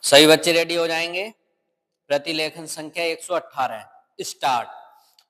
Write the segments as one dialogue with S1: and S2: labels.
S1: सभी बच्चे रेडी हो जाएंगे। प्रतिलेखन संख्या 118 स्टार्ट।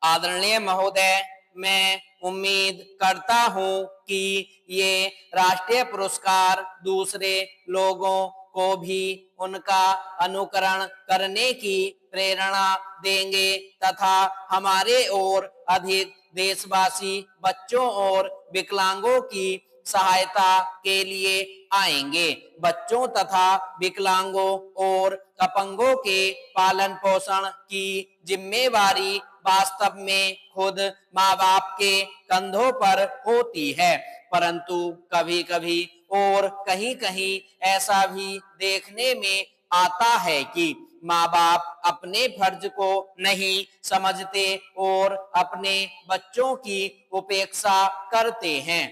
S1: आदरणीय महोदय, मैं उम्मीद करता हूं कि ये राष्ट्रीय पुरस्कार दूसरे लोगों को भी उनका अनुकरण करने की प्रेरणा देंगे तथा हमारे और अधिक देशवासी बच्चों और विकलांगों की सहायता के लिए आएंगे। बच्चों तथा विकलांगों और अपंगों के पालन पोषण की जिम्मेवारी वास्तव में खुद माँ बाप के कंधों पर होती है, परंतु कभी कभी और कहीं कहीं ऐसा भी देखने में आता है कि माँ बाप अपने फर्ज को नहीं समझते और अपने बच्चों की उपेक्षा करते हैं।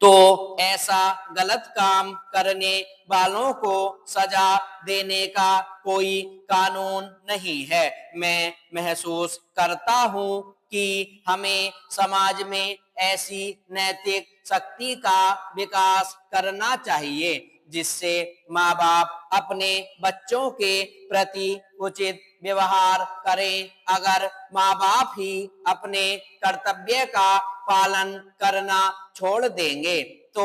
S1: तो ऐसा गलत काम करने वालों को सजा देने का कोई कानून नहीं है। मैं महसूस करता हूँ कि हमें समाज में ऐसी नैतिक शक्ति का विकास करना चाहिए जिससे माँ बाप अपने बच्चों के प्रति उचित व्यवहार करें। अगर माँ बाप ही अपने कर्तव्य का पालन करना छोड़ देंगे तो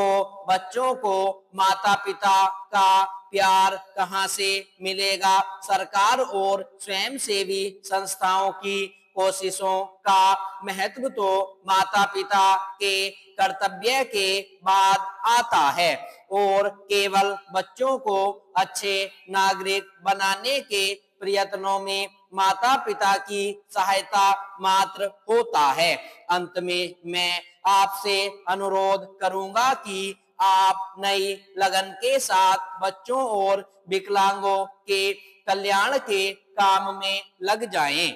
S1: बच्चों को माता पिता का प्यार कहां से मिलेगा। सरकार और स्वयंसेवी संस्थाओं की कोशिशों का महत्व तो माता पिता के कर्तव्य के बाद आता है और केवल बच्चों को अच्छे नागरिक बनाने के प्रयत्नों में माता पिता की सहायता मात्र होता है। अंत में मैं आपसे अनुरोध करूंगा कि आप नई लगन के साथ बच्चों और विकलांगों के कल्याण के काम में लग जाएं।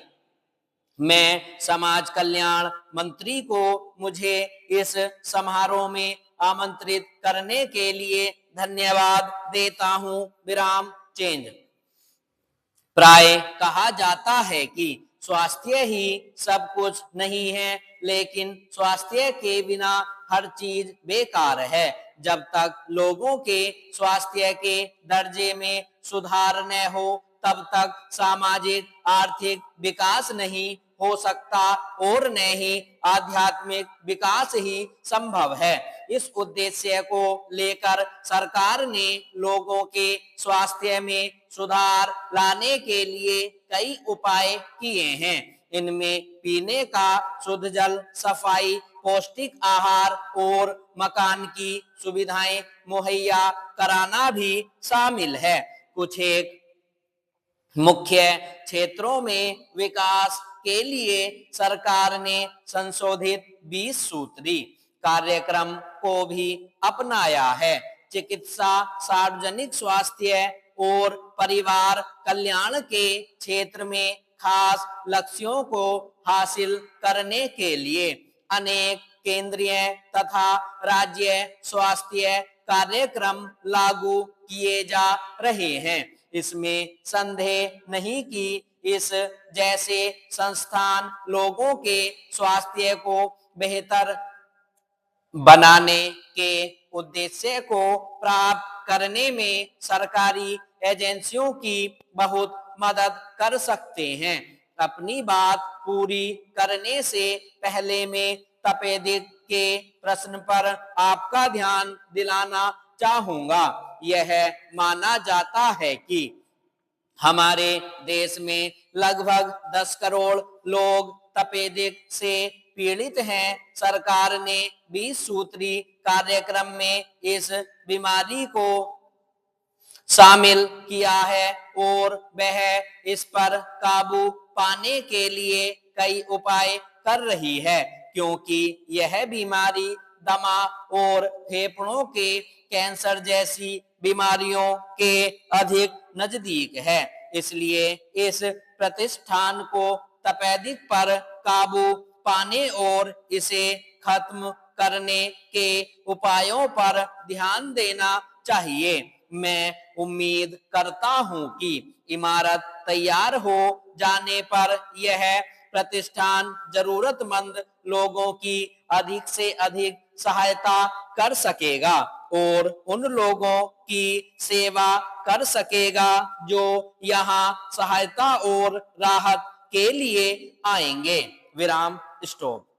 S1: मैं समाज कल्याण मंत्री को मुझे इस समारोह में आमंत्रित करने के लिए धन्यवाद देता हूं। विराम चेंज। प्राय कहा जाता है कि स्वास्थ्य ही सब कुछ नहीं है, लेकिन स्वास्थ्य के बिना हर चीज बेकार है। जब तक लोगों के स्वास्थ्य के दर्जे में सुधार न हो तब तक सामाजिक आर्थिक विकास नहीं हो सकता और न ही आध्यात्मिक विकास ही संभव है। इस उद्देश्य को लेकर सरकार ने लोगों के स्वास्थ्य में सुधार लाने के लिए कई उपाय किए हैं। इनमें पीने का शुद्ध जल, सफाई, पौष्टिक आहार और मकान की सुविधाएं मुहैया कराना भी शामिल है। कुछ एक मुख्य क्षेत्रों में विकास के लिए सरकार ने संशोधित 20 सूत्री कार्यक्रम को भी अपनाया है। चिकित्सा, सार्वजनिक स्वास्थ्य और परिवार कल्याण के क्षेत्र में खास लक्ष्यों को हासिल करने के लिए अनेक केंद्रीय तथा राज्य स्वास्थ्य कार्यक्रम लागू किए जा रहे हैं। इसमें संदेह नहीं कि इस जैसे संस्थान लोगों के स्वास्थ्य को बेहतर बनाने के उद्देश्य को प्राप्त करने में सरकारी एजेंसियों की बहुत मदद कर सकते हैं। अपनी बात पूरी करने से पहले मैं तपेदिक के प्रश्न पर आपका ध्यान दिलाना चाहूंगा। यह माना जाता है कि हमारे देश में लगभग 10 करोड़ लोग तपेदिक से पीड़ित हैं। सरकार ने 20 सूत्री कार्यक्रम में इस बीमारी को शामिल किया है और वह इस पर काबू पाने के लिए कई उपाय कर रही है, क्योंकि यह बीमारी दमा और फेफड़ों के कैंसर जैसी बीमारियों के अधिक नजदीक है। इसलिए इस प्रतिष्ठान को तपेदिक पर काबू पाने और इसे खत्म करने के उपायों पर ध्यान देना चाहिए। मैं उम्मीद करता हूं कि इमारत तैयार हो जाने पर यह प्रतिष्ठान जरूरतमंद लोगों की अधिक से अधिक सहायता कर सकेगा और उन लोगों की सेवा कर सकेगा जो यहाँ सहायता और राहत के लिए आएंगे। विराम स्टॉप।